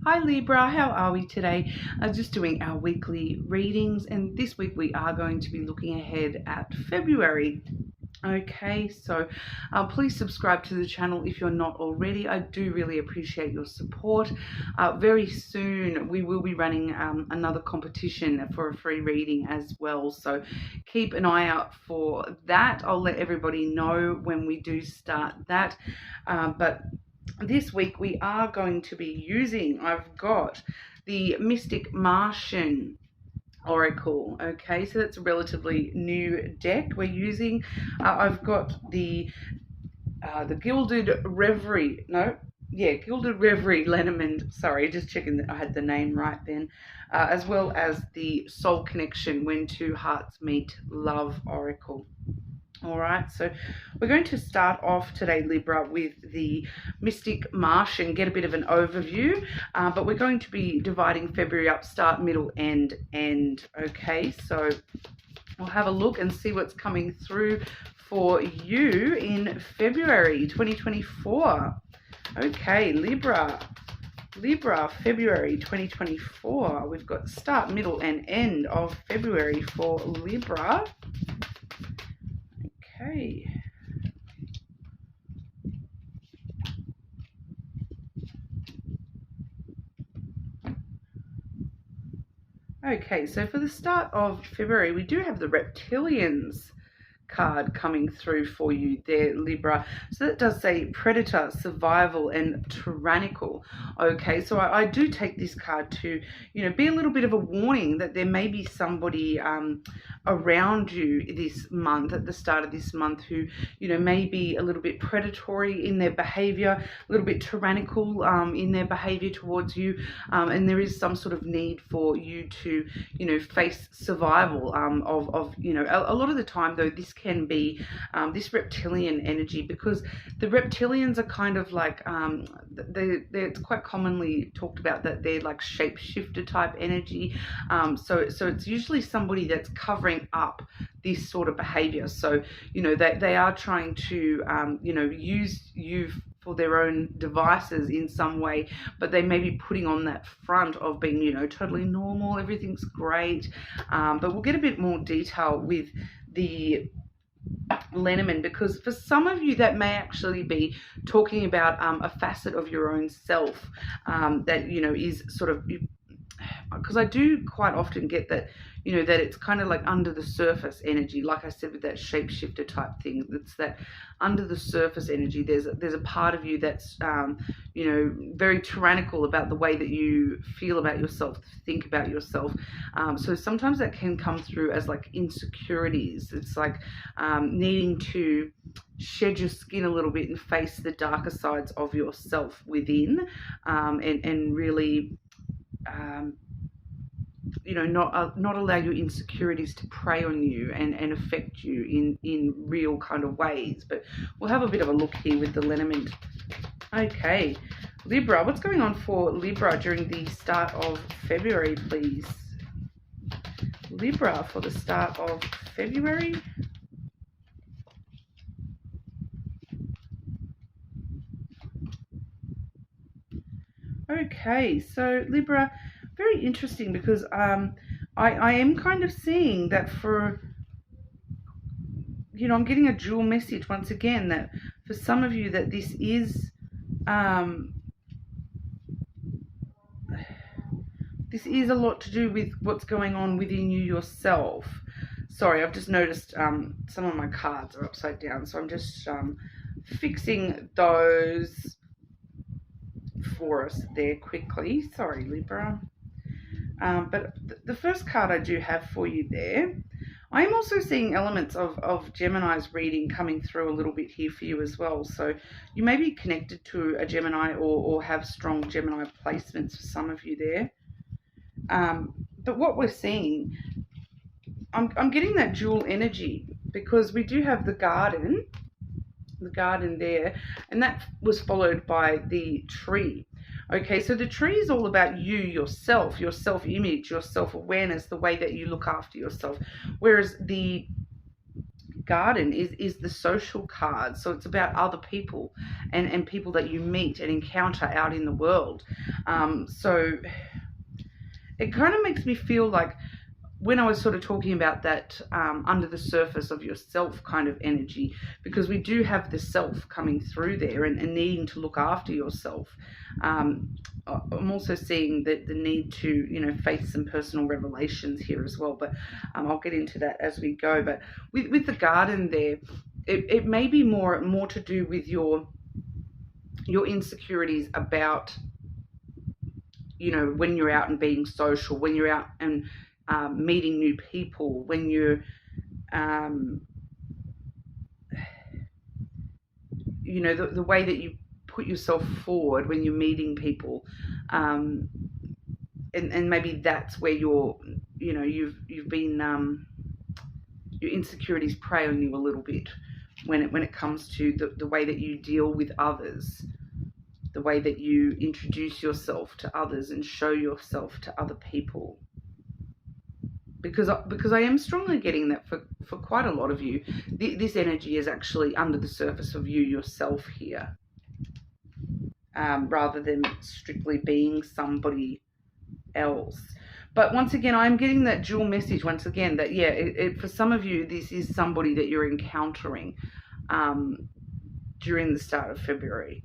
Hi Libra, how are we today? Just doing our weekly readings, and this week we are going to be looking ahead at February. Okay, so please subscribe to the channel if you're not already. I do really appreciate your support. Very soon we will be running another competition for a free reading as well, so keep an eye out for that. I'll let everybody know when we do start that, but this week we are going to be using, I've got the Mystic Martian Oracle. Okay, so that's a relatively new deck we're using. I've got the Gilded Reverie, Gilded Reverie lenormand, sorry, just checking that I had the name right then, as well as the Soul Connection When Two Hearts Meet Love Oracle. All right, so we're going to start off today, Libra, with the Mystic Martian, get a bit of an overview, but we're going to be dividing February up, start, middle, end. Okay, so we'll have a look and see what's coming through for you in February 2024. Okay, Libra, February 2024. We've got start, middle, and end of February for Libra. Okay, so for the start of February, we do have the Reptilians card coming through for you there, Libra. So that does say predator, survival, and tyrannical. Okay, so I do take this card to, be a little bit of a warning that there may be somebody around you this month, at the start of this month, who, may be a little bit predatory in their behavior, a little bit tyrannical in their behavior towards you, and there is some sort of need for you to, face survival of a lot of the time, though, this can be this reptilian energy, because the reptilians are kind of like it's quite commonly talked about that they're like shapeshifter type energy, so it's usually somebody that's covering up this sort of behavior. So they are trying to use you for their own devices in some way, but they may be putting on that front of being totally normal, everything's great, but we'll get a bit more detail with the Lenormand, because for some of you that may actually be talking about a facet of your own self that is sort of, because I do quite often get that that it's kind of like under the surface energy, like I said, with that shapeshifter type thing. It's that under the surface energy. There's a part of you that's very tyrannical about the way that you feel about yourself, think about yourself. So sometimes that can come through as like insecurities. It's like needing to shed your skin a little bit and face the darker sides of yourself within, and really not allow your insecurities to prey on you and affect you in real kind of ways. But we'll have a bit of a look here with the Lenormand. Okay, Libra, what's going on for Libra during the start of February, please? Libra for the start of February. Okay, so Libra, very interesting, because I am kind of seeing that for, I'm getting a dual message once again, that for some of you that this is a lot to do with what's going on within you yourself. Sorry, I've just noticed some of my cards are upside down, so I'm just fixing those for us there quickly. Sorry, Libra. But the first card I do have for you there, I'm also seeing elements of Gemini's reading coming through a little bit here for you as well. So you may be connected to a Gemini or have strong Gemini placements for some of you there. But what we're seeing, I'm getting that dual energy, because we do have the garden there, and that was followed by the tree. Okay, so the tree is all about you, yourself, your self-image, your self-awareness, the way that you look after yourself. Whereas the garden is the social card. So it's about other people and people that you meet and encounter out in the world. So it kind of makes me feel like, when I was sort of talking about that under the surface of yourself kind of energy, because we do have the self coming through there and needing to look after yourself. I'm also seeing the need to, face some personal revelations here as well, but I'll get into that as we go. But with the garden there, it may be more to do with your insecurities about, when you're out and being social, when you're out and meeting new people, when you're, the way that you put yourself forward when you're meeting people, and maybe that's where you've been, your insecurities prey on you a little bit when it comes to the way that you deal with others, the way that you introduce yourself to others and show yourself to other people. Because I am strongly getting that for quite a lot of you, this energy is actually under the surface of you yourself here, rather than strictly being somebody else. But once again, I'm getting that dual message once again that, for some of you, this is somebody that you're encountering during the start of February.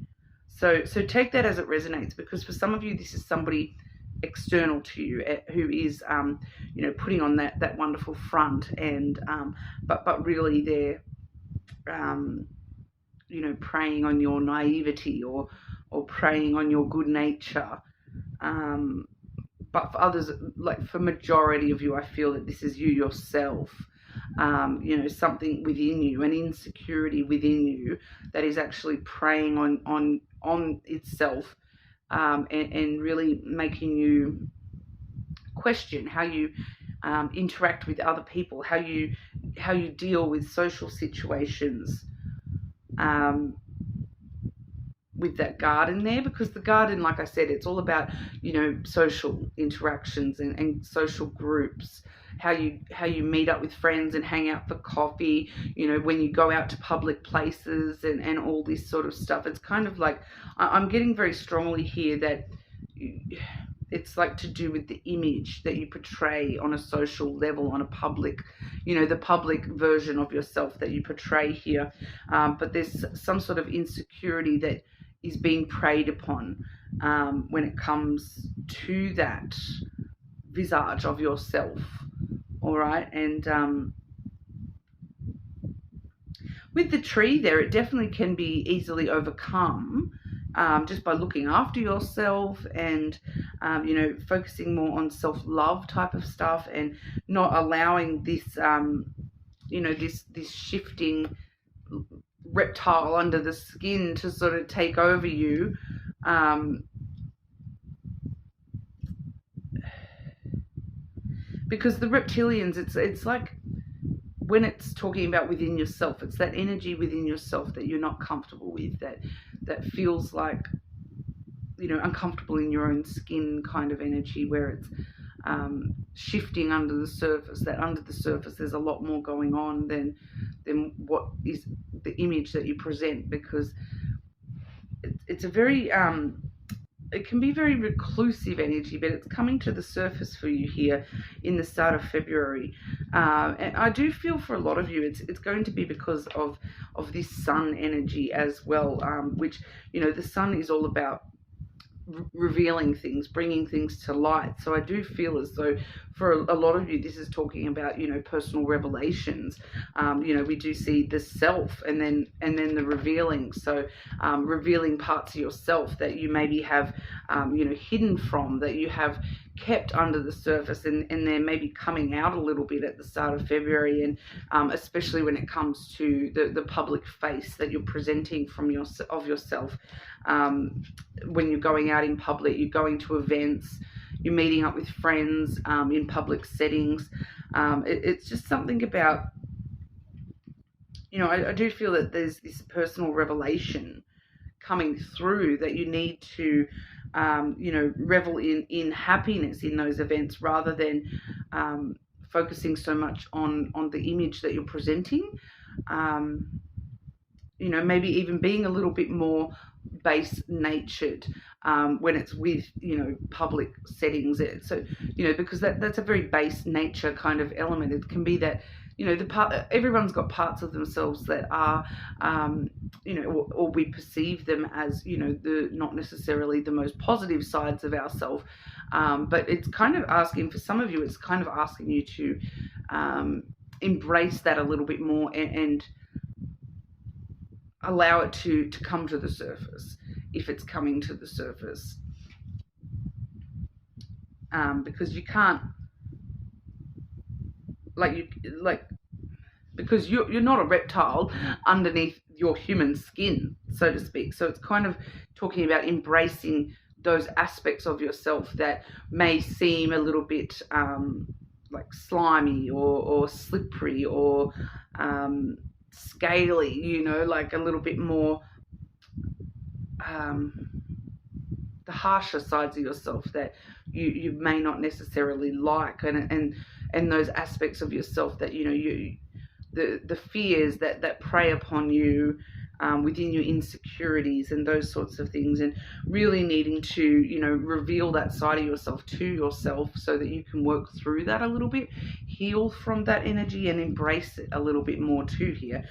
So take that as it resonates, because for some of you, this is somebody external to you who is putting on that wonderful front, and but really they're preying on your naivety or preying on your good nature. But for others, like for majority of you, I feel that this is you yourself. Something within you, an insecurity within you that is actually preying on itself, and really making you question how you interact with other people, how you deal with social situations, with that garden there, because the garden, like I said, it's all about social interactions and social groups, how you meet up with friends and hang out for coffee, when you go out to public places and all this sort of stuff. It's kind of like, I'm getting very strongly here that it's like to do with the image that you portray on a social level, on a public, the public version of yourself that you portray here. But there's some sort of insecurity that is being preyed upon when it comes to that visage of yourself. All right. And with the tree there, it definitely can be easily overcome just by looking after yourself and, focusing more on self-love type of stuff, and not allowing this, this shifting reptile under the skin to sort of take over you. Because the reptilians, it's like, when it's talking about within yourself, it's that energy within yourself that you're not comfortable with, that feels like, uncomfortable in your own skin kind of energy, where it's shifting under the surface, that under the surface there's a lot more going on than what is the image that you present, because it's a very it can be very reclusive energy, but it's coming to the surface for you here in the start of February. And I do feel for a lot of you, it's going to be because of this sun energy as well, which, the sun is all about revealing things, bringing things to light. So I do feel as though for a lot of you, this is talking about, personal revelations. We do see the self and then the revealing. So revealing parts of yourself that you maybe have, hidden from, that you have kept under the surface, and they're maybe coming out a little bit at the start of February, and especially when it comes to the public face that you're presenting of yourself. When you're going out in public, you're going to events, you're meeting up with friends in public settings. It's just something about, I do feel that there's this personal revelation coming through that you need to, revel in happiness in those events, rather than focusing so much on the image that you're presenting. maybe even being a little bit more base natured when it's with, public settings. So, because that's a very base nature kind of element. It can be that, everyone's got parts of themselves that are, or we perceive them as, the not necessarily the most positive sides of ourselves. But it's kind of asking, for some of you, it's kind of asking you to embrace that a little bit more, and allow it to come to the surface, if it's coming to the surface. Because you can't, because you're not a reptile underneath your human skin, so to speak. So it's kind of talking about embracing those aspects of yourself that may seem a little bit like slimy or slippery or scaly, like a little bit more the harsher sides of yourself that you may not necessarily like, and those aspects of yourself that the fears that prey upon you within your insecurities and those sorts of things, and really needing to reveal that side of yourself to yourself so that you can work through that a little bit, heal from that energy, and embrace it a little bit more too here.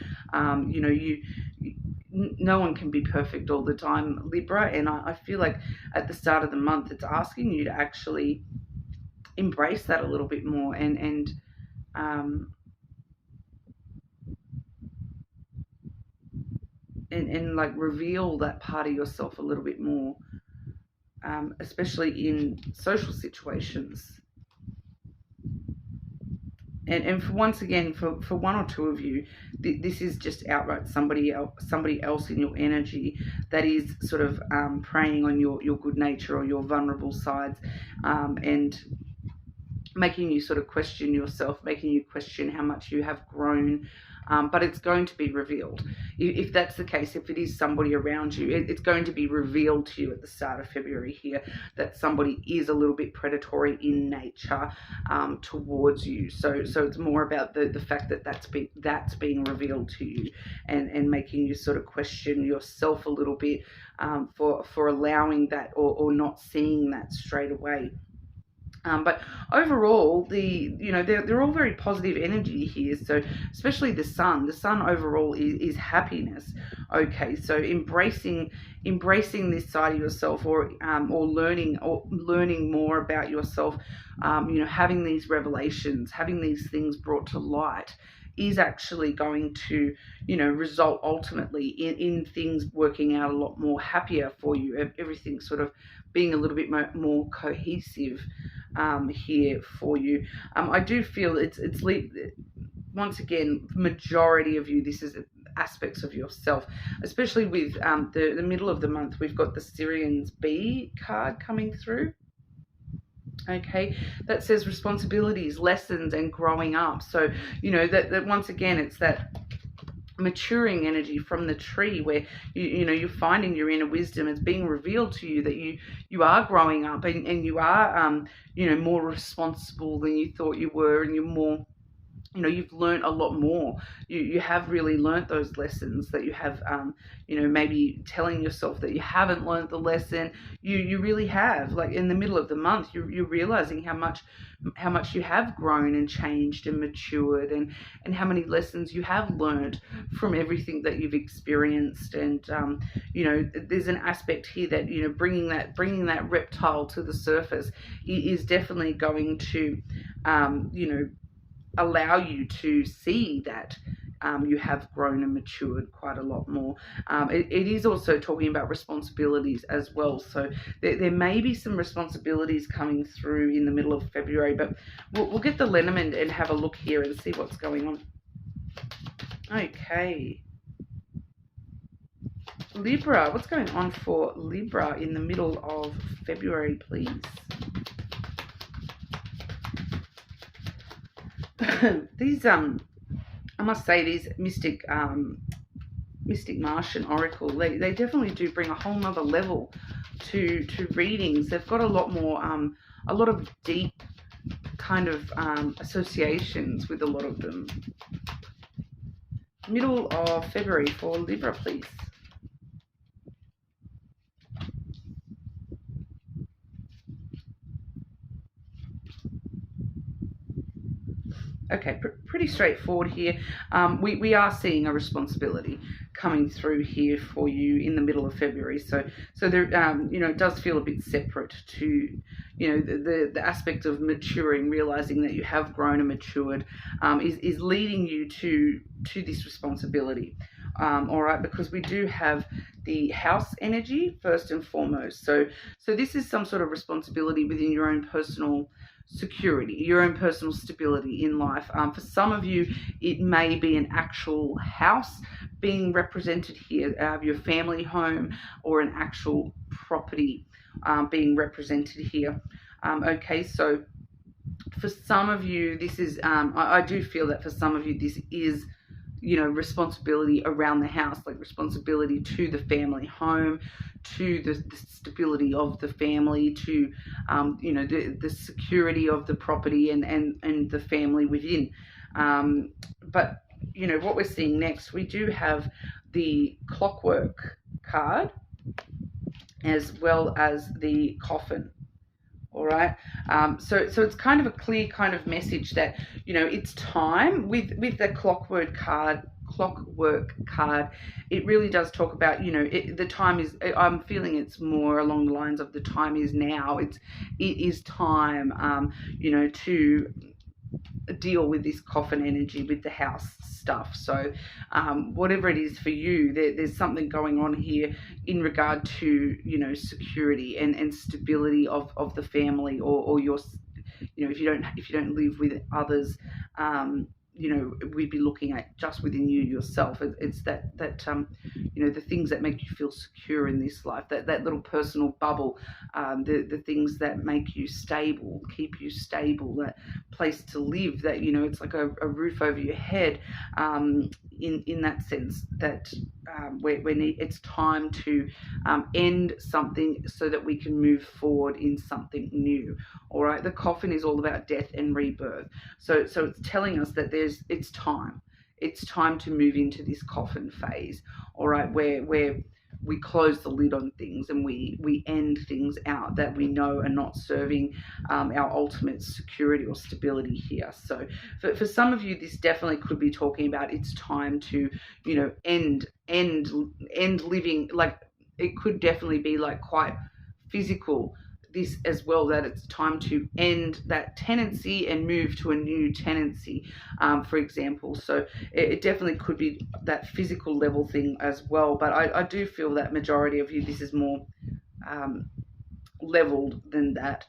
No one can be perfect all the time, Libra, and I feel like at the start of the month it's asking you to actually embrace that a little bit more, and like reveal that part of yourself a little bit more, especially in social situations. And for once again, for one or two of you, this is just outright somebody else in your energy that is sort of preying on your good nature or your vulnerable sides, and making you sort of question yourself, making you question how much you have grown. But it's going to be revealed. If that's the case, if it is somebody around you, it's going to be revealed to you at the start of February here that somebody is a little bit predatory in nature towards you. So it's more about the fact that that's being revealed to you, and making you sort of question yourself a little bit for allowing that, or not seeing that straight away. But overall, they're all very positive energy here. So especially the sun overall is happiness. Okay, so embracing this side of yourself, or learning more about yourself, having these revelations, having these things brought to light, is actually going to, result ultimately in things working out a lot more happier for you. Everything sort of being a little bit more cohesive here for you. I do feel it's once again, majority of you, this is aspects of yourself, especially with the middle of the month. We've got the Syrian's B card coming through. Okay, that says responsibilities, lessons, and growing up. So that once again, it's that maturing energy from the tree, where you're finding your inner wisdom. It's being revealed to you that you are growing up, and you are more responsible than you thought you were, and you're more, you've learned a lot more. You have really learned those lessons that you have, maybe telling yourself that you haven't learned the lesson. You really have. Like in the middle of the month, you're realizing how much you have grown and changed and matured, and how many lessons you have learned from everything that you've experienced. And there's an aspect here that bringing that reptile to the surface is definitely going to allow you to see that you have grown and matured quite a lot more. It is also talking about responsibilities as well. So there may be some responsibilities coming through in the middle of February, but we'll get the Lenormand and have a look here and see what's going on. Okay. Libra, what's going on for Libra in the middle of February, please? These I must say, these mystic Martian oracle, they definitely do bring a whole nother level to readings. They've got a lot more a lot of deep kind of associations with a lot of them. middle of February for Libra, please. Okay, pretty straightforward here. We are seeing a responsibility coming through here for you in the middle of February. So there, it does feel a bit separate to, the aspect of maturing, realizing that you have grown and matured, is leading you to this responsibility. All right, because we do have the house energy first and foremost. So this is some sort of responsibility within your own personal security, your own personal stability in life. For some of you, it may be an actual house being represented here, your family home, or an actual property being represented here. Okay, so for some of you, this is, I do feel that for some of you, this is, responsibility around the house, like responsibility to the family home, to the stability of the family, to, the security of the property and the family within. But, what we're seeing next, we do have the clockwork card as well as the coffin. All right. So it's kind of a clear kind of message that, it's time with the clockwork card. It really does talk about, the time is, I'm feeling it's more along the lines of the time is now. It is time, to deal with this coffin energy, with the house stuff. So whatever it is for you, there's something going on here in regard to, security and stability of the family, or your, if you don't live with others, we'd be looking at just within you yourself. It's that the things that make you feel secure in this life, that little personal bubble, the things that make you stable, keep you stable, that place to live, that, it's like a roof over your head, in that sense, that it's time to end something so that we can move forward in something new. All right, the coffin is all about death and rebirth. So it's telling us that it's time to move into this coffin phase. All right, where we close the lid on things and we end things out that we know are not serving our ultimate security or stability here. So for some of you, this definitely could be talking about it's time to, end living. Like, it could definitely be like quite physical, this as well, that it's time to end that tenancy and move to a new tenancy, for example. So it definitely could be that physical level thing as well, but I do feel that majority of you, this is more leveled than that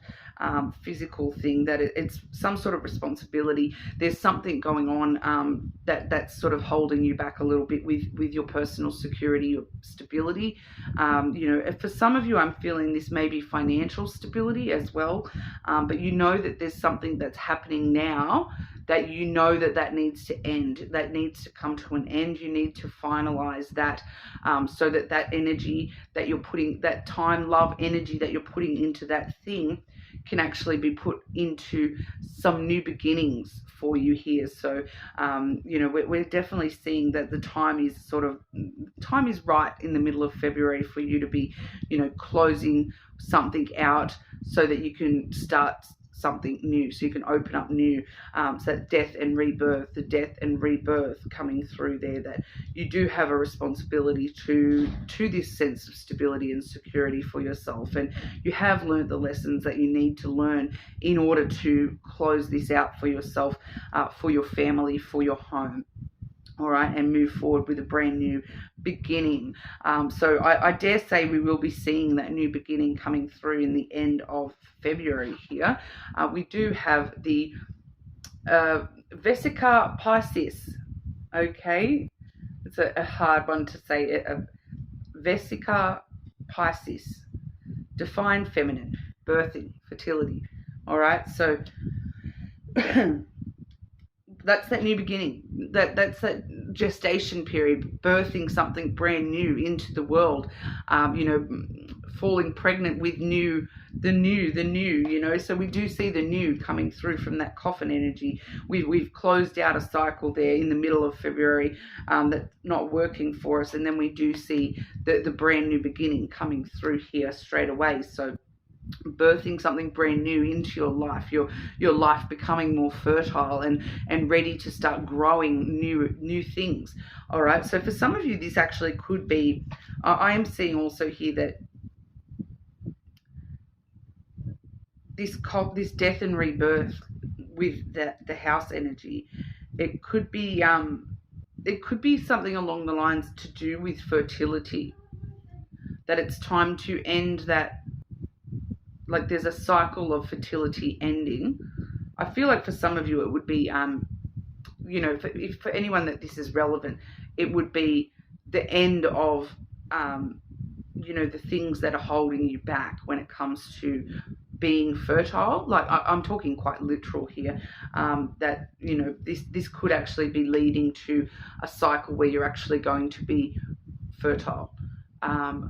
physical thing, that it's some sort of responsibility. There's something going on that's sort of holding you back a little bit with your personal security, your stability. For some of you, I'm feeling this may be financial stability as well, but that there's something that's happening now that that needs to end, that needs to come to an end. You need to finalize that, so that energy that you're putting, that time, love energy that you're putting into that thing, can actually be put into some new beginnings for you here. So we're definitely seeing that the time is right in the middle of February for you to be closing something out so that you can start something new, so you can open up new. So that death and rebirth, the death and rebirth coming through there, that you do have a responsibility to this sense of stability and security for yourself, and you have learned the lessons that you need to learn in order to close this out for yourself, for your family, for your home. All right, and move forward with a brand new beginning. So I dare say we will be seeing that new beginning coming through in the end of February here. We do have the Vesica Pisces. Okay, it's a hard one to say. Vesica Pisces, define feminine, birthing, fertility. All right, so that's that new beginning. That's that gestation period, birthing something brand new into the world. falling pregnant with the new, you know. So we do see the new coming through from that coffin energy. We've closed out a cycle there in the middle of February that's not working for us, and then we do see the brand new beginning coming through here straight away. So birthing something brand new into your life, your life becoming more fertile and ready to start growing new things. All right, so for some of you this actually could be, I am seeing also here that this death and rebirth with the house energy, it could be something along the lines to do with fertility, that it's time to end that. Like there's a cycle of fertility ending. I feel like for some of you it would be, you know, for anyone that this is relevant, it would be the end of, you know, the things that are holding you back when it comes to being fertile. Like I'm talking quite literal here, that, you know, this could actually be leading to a cycle where you're actually going to be fertile.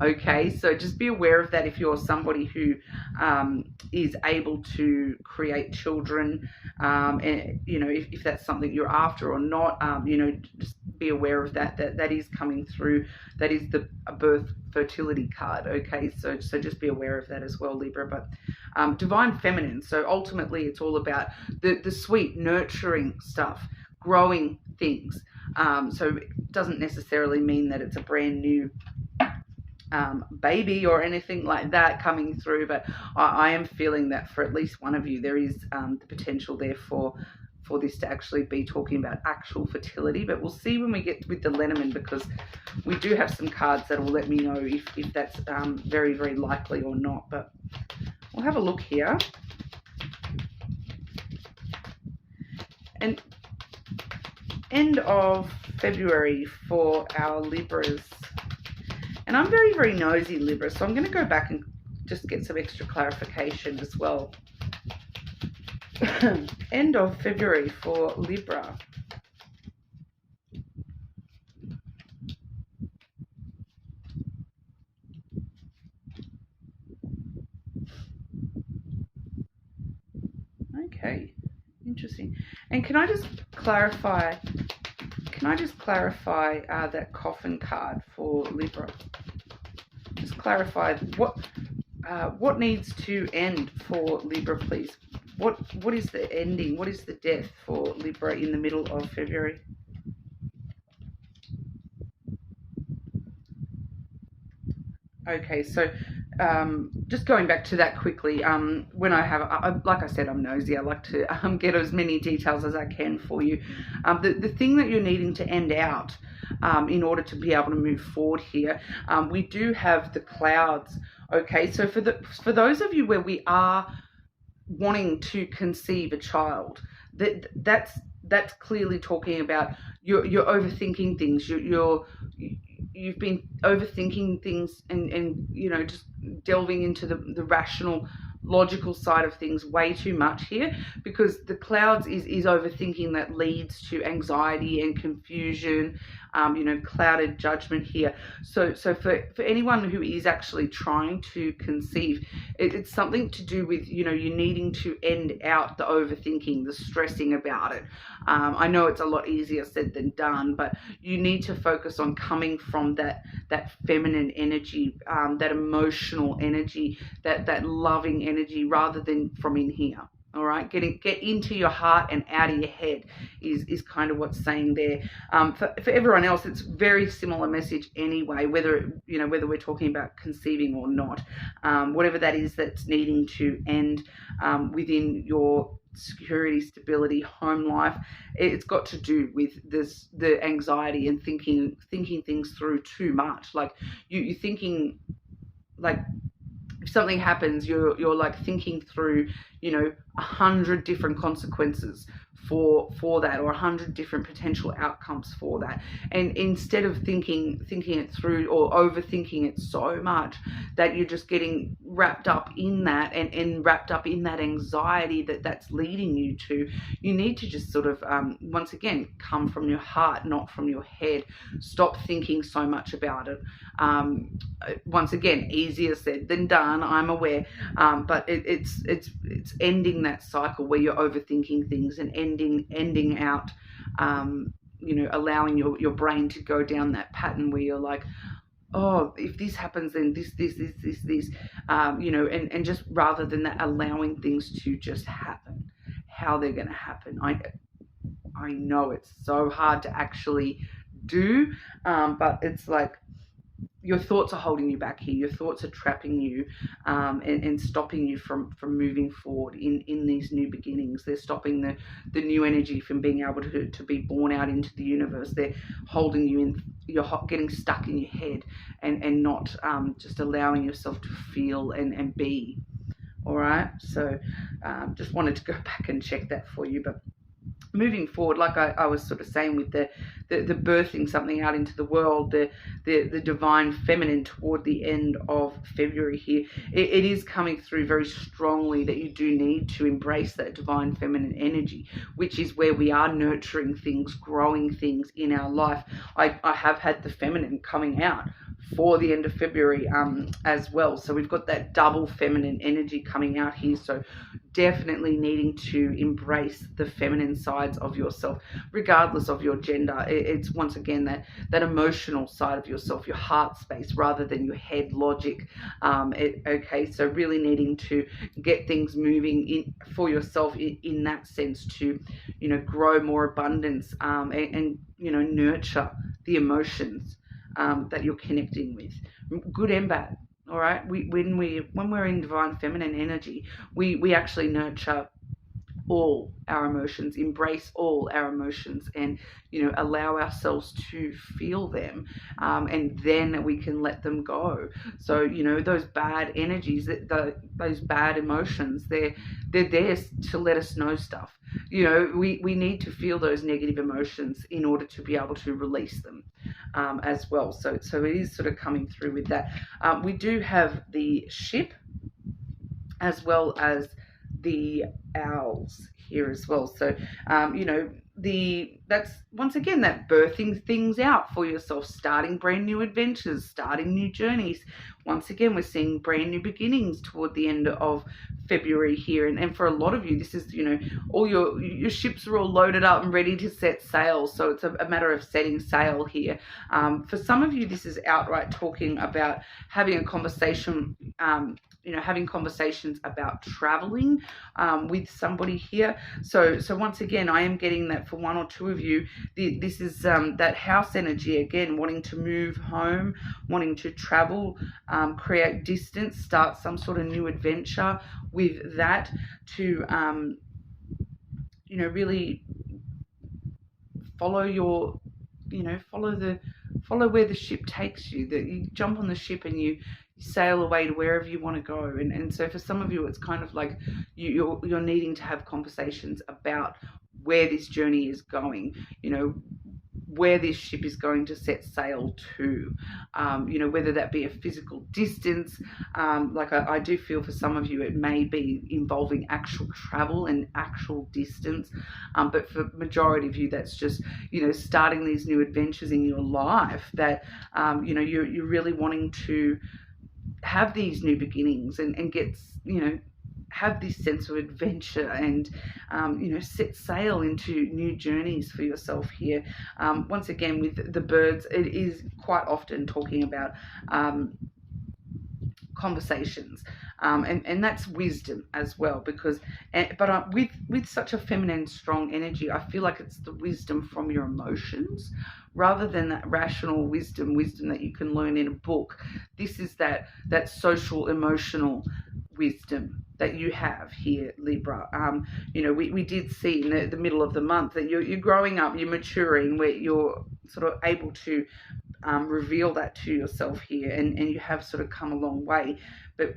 Okay, so just be aware of that if you're somebody who is able to create children, and, you know, if that's something you're after or not, you know, just be aware of that is coming through. That is the birth fertility card. Okay, so just be aware of that as well, Libra. But divine feminine, so ultimately it's all about the sweet nurturing stuff, growing things. So it doesn't necessarily mean that it's a brand new baby or anything like that coming through, but I am feeling that for at least one of you there is the potential there for this to actually be talking about actual fertility. But we'll see when we get with the Lenormand, because we do have some cards that will let me know if that's very, very likely or not. But we'll have a look here. And end of February for our Libras. And I'm very, very nosy, Libra, so I'm going to go back and just get some extra clarification as well. End of February for Libra. Okay, interesting. And can I just clarify that coffin card for Libra? Just clarify what needs to end for Libra, please. What is the ending? What is the death for Libra in the middle of February? Okay, so just going back to that quickly, when like I said, I'm nosy. I like to get as many details as I can for you. The thing that you're needing to end out in order to be able to move forward here, we do have the clouds. Okay, so for those of you where we are wanting to conceive a child, that's clearly talking about you're overthinking things. You've been overthinking things and you know, just delving into the rational, logical side of things way too much here, because the clouds is overthinking that leads to anxiety and confusion, you know, clouded judgment here. So for anyone who is actually trying to conceive, it's something to do with, you know, you needing to end out the overthinking, the stressing about it. I know it's a lot easier said than done, but you need to focus on coming from that feminine energy, that emotional energy, that loving energy, rather than from in here. All right, get into your heart and out of your head is kind of what's saying there. For everyone else, it's very similar message anyway, whether we're talking about conceiving or not. Whatever that is that's needing to end within your security, stability, home life, it's got to do with the anxiety and thinking things through too much. Like you're thinking, like, if something happens, you're like thinking through, 100 different consequences for that, or 100 different potential outcomes for that. And instead of thinking it through, or overthinking it so much that you're just getting wrapped up in that, and wrapped up in that anxiety that's leading you to, you need to just sort of once again come from your heart, not from your head. Stop thinking so much about it. Once again, easier said than done, I'm aware, but it's ending that cycle where you're overthinking things, and ending out, allowing your brain to go down that pattern where you're like, oh, if this happens, then this, and just rather than that, allowing things to just happen, how they're going to happen. I know it's so hard to actually do, but it's like, your thoughts are holding you back here. Your thoughts are trapping you, and stopping you from moving forward in these new beginnings. They're stopping the new energy from being able to be born out into the universe. They're holding you in. You're getting stuck in your head, and not just allowing yourself to feel and be. All right. So just wanted to go back and check that for you. But moving forward, like I was sort of saying, with the birthing something out into the world, the divine feminine toward the end of February here, it is coming through very strongly that you do need to embrace that divine feminine energy, which is where we are nurturing things, growing things in our life. I have had the feminine coming out for the end of February as well. So we've got that double feminine energy coming out here. So definitely needing to embrace the feminine sides of yourself, regardless of your gender. It's once again that emotional side of yourself, your heart space, rather than your head logic. Okay, so really needing to get things moving in for yourself in that sense, to grow more abundance, and nurture the emotions that you're connecting with, good and bad. All right, when we're in divine feminine energy, we actually nurture all our emotions, embrace all our emotions, and allow ourselves to feel them, and then we can let them go. So those bad energies, those bad emotions, they're there to let us know stuff. We need to feel those negative emotions in order to be able to release them, as well. So it is sort of coming through with that. We do have the ship, as well as the owls here as well. So that's once again that birthing things out for yourself, starting brand new adventures, starting new journeys. Once again, we're seeing brand new beginnings toward the end of February here, and for a lot of you, this is all your ships are all loaded up and ready to set sail. So it's a matter of setting sail here. For some of you, this is outright talking about having a conversation, having conversations about traveling with somebody here. So once again, I am getting that for one or two of you, this is that house energy again, wanting to move home, wanting to travel, create distance, start some sort of new adventure with that, to really follow your follow where the ship takes you, that you jump on the ship and you sail away to wherever you want to go. And so for some of you, it's kind of like you're needing to have conversations about where this journey is going, where this ship is going to set sail to, whether that be a physical distance. Like I do feel for some of you, it may be involving actual travel and actual distance. But for majority of you, that's just, starting these new adventures in your life, that, you're really wanting to have these new beginnings and get, have this sense of adventure, and set sail into new journeys for yourself here. Once again, with the birds, it is quite often talking about conversations, and that's wisdom as well, because with such a feminine strong energy, I feel like it's the wisdom from your emotions rather than that rational wisdom that you can learn in a book. This is that social emotional wisdom that you have here, Libra. We did see in the middle of the month that you're growing up, you're maturing, where you're sort of able to reveal that to yourself here, and you have sort of come a long way. But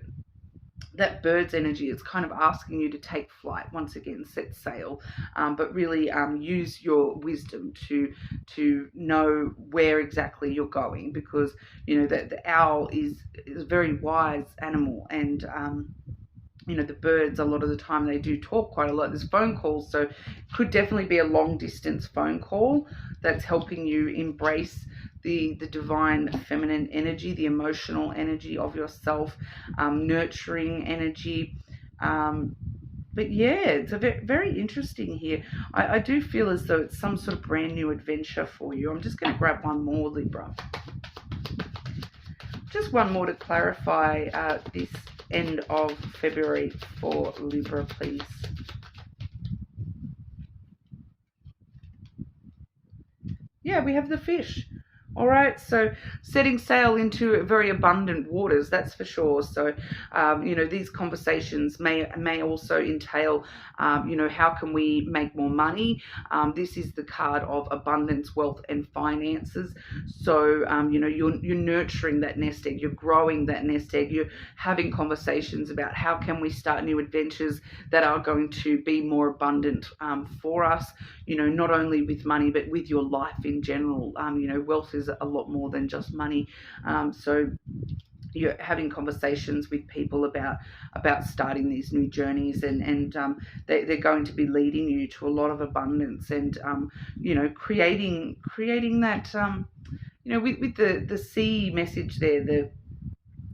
that bird's energy. It's kind of asking you to take flight once again, set sail, but really use your wisdom to know where exactly you're going, because you know that the owl is a very wise animal, and you know, the birds, a lot of the time they do talk quite a lot. There's phone calls, so it could definitely be a long distance phone call that's helping you embrace the divine feminine energy, the emotional energy of yourself, nurturing energy. But yeah, it's a very interesting here. I do feel as though it's some sort of brand new adventure for you. I'm just going to grab one more, Libra. Just one more to clarify this end of February for Libra, please. Yeah, we have the fish. All right, so setting sail into very abundant waters, that's for sure. So, you know, these conversations may also entail, you know, how can we make more money? This is the card of abundance, wealth, and finances. So, you know, you're nurturing that nest egg, you're growing that nest egg, you're having conversations about how can we start new adventures that are going to be more abundant for us. You know, not only with money, but with your life in general. You know, wealth is a lot more than just money. So you're having conversations with people about starting these new journeys, and they're going to be leading you to a lot of abundance, and you know, creating that you know, with the sea message there, the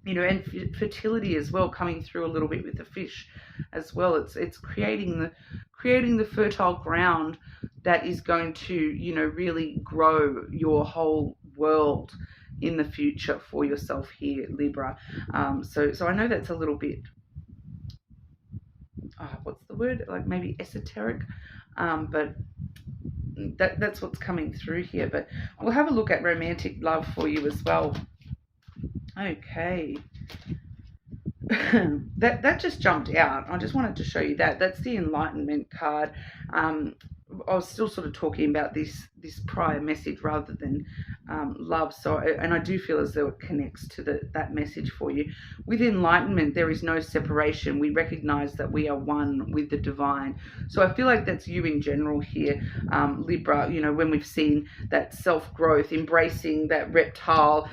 you know, and fertility as well coming through a little bit with the fish as well. It's creating the fertile ground that is going to, you know, really grow your whole world in the future for yourself here, Libra. So I know that's a little bit, what's the word? Like maybe esoteric, but that's what's coming through here. But we'll have a look at romantic love for you as well. Okay. that just jumped out. I just wanted to show you that. That's the Enlightenment card. I was still sort of talking about this prior message rather than love. So, and I do feel as though it connects to that message for you. With Enlightenment, there is no separation. We recognize that we are one with the divine. So I feel like that's you in general here, Libra. You know, when we've seen that self-growth, embracing that reptile,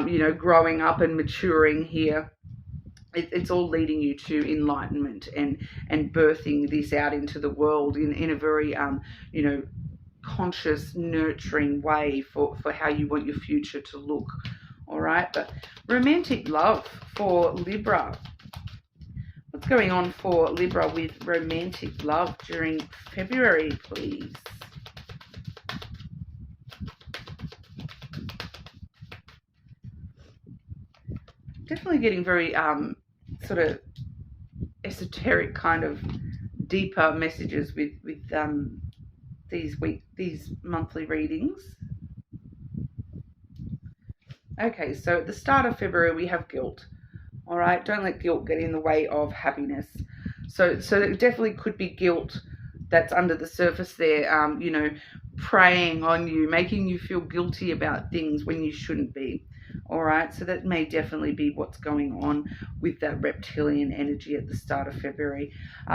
you know, growing up and maturing here. It's all leading you to enlightenment and birthing this out into the world in a very you know, conscious, nurturing way for how you want your future to look. All right, but romantic love for Libra. What's going on for Libra with romantic love during February, please? Definitely getting very sort of esoteric kind of deeper messages with these monthly readings. Okay, so at the start of February we have guilt. All right, don't let guilt get in the way of happiness. So there definitely could be guilt that's under the surface there, you know, preying on you, making you feel guilty about things when you shouldn't be. All right, so that may definitely be what's going on with that reptilian energy at the start of February.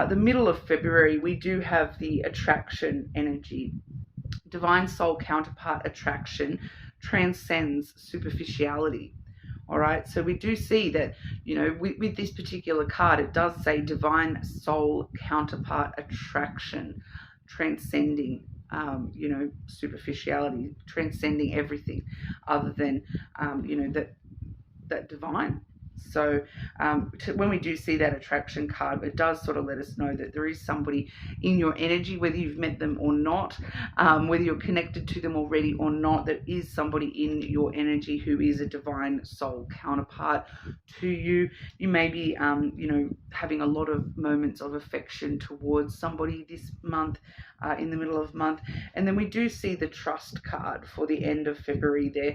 The middle of February, we do have the attraction energy. Divine soul counterpart attraction transcends superficiality. All right, so we do see that, you know, with this particular card, it does say divine soul counterpart attraction, transcending, you know, superficiality, transcending everything other than, you know, that divine. So when we do see that attraction card, it does sort of let us know that there is somebody in your energy, whether you've met them or not, whether you're connected to them already or not, there is somebody in your energy who is a divine soul counterpart to you. You may be, you know, having a lot of moments of affection towards somebody this month, in the middle of the month. And then we do see the trust card for the end of February there.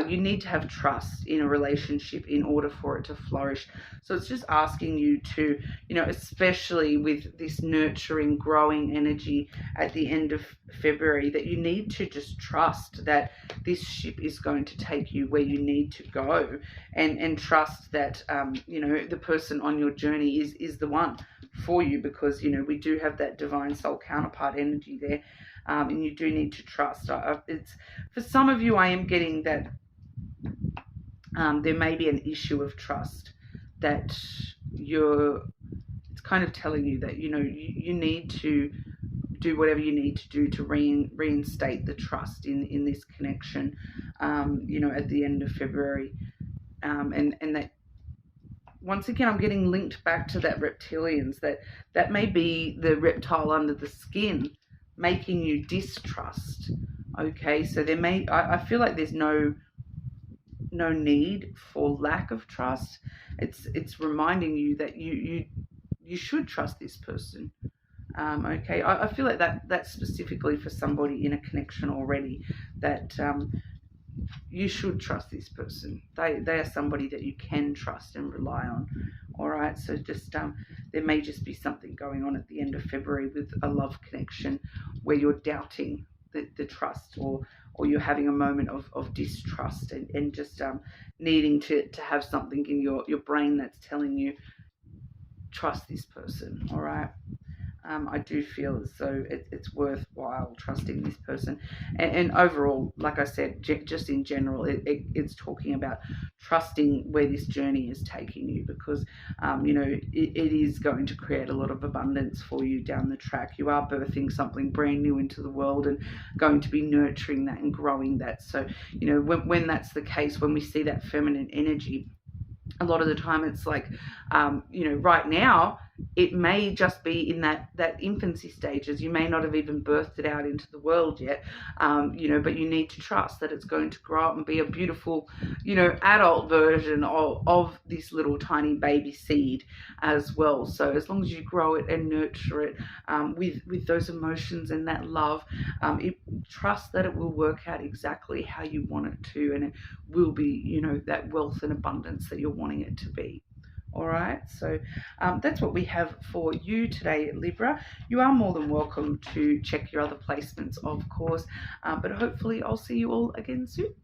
You need to have trust in a relationship in order for it to flourish. So it's just asking you to, especially with this nurturing, growing energy at the end of February, that you need to just trust that this ship is going to take you where you need to go, and trust that, the person on your journey is the one for you, because, we do have that divine soul counterpart energy there. And you do need to trust. It's for some of you, I am getting that there may be an issue of trust, that it's kind of telling you that, you need to do whatever you need to do to reinstate the trust in this connection, at the end of February. And that, once again, I'm getting linked back to that reptilians, that may be the reptile under the skin making you distrust. Okay, so I feel like there's no need for lack of trust. It's reminding you that you should trust this person. Okay, I feel like that's specifically for somebody in a connection already, that you should trust this person. They are somebody that you can trust and rely on. All right, so just there may just be something going on at the end of February with a love connection where you're doubting the trust, or you're having a moment of distrust, and just needing to have something in your brain that's telling you, trust this person. All right. I do feel as though it's worthwhile trusting this person. And overall, like I said, just in general, it's talking about trusting where this journey is taking you, because, it is going to create a lot of abundance for you down the track. You are birthing something brand new into the world and going to be nurturing that and growing that. So, when that's the case, when we see that feminine energy, a lot of the time it's like, right now, it may just be in that infancy stages. You may not have even birthed it out into the world yet, but you need to trust that it's going to grow up and be a beautiful, adult version of this little tiny baby seed as well. So as long as you grow it and nurture it with those emotions and that love, trust that it will work out exactly how you want it to, and it will be, that wealth and abundance that you're wanting it to be. All right, so that's what we have for you today, Libra. You are more than welcome to check your other placements, of course, but hopefully I'll see you all again soon.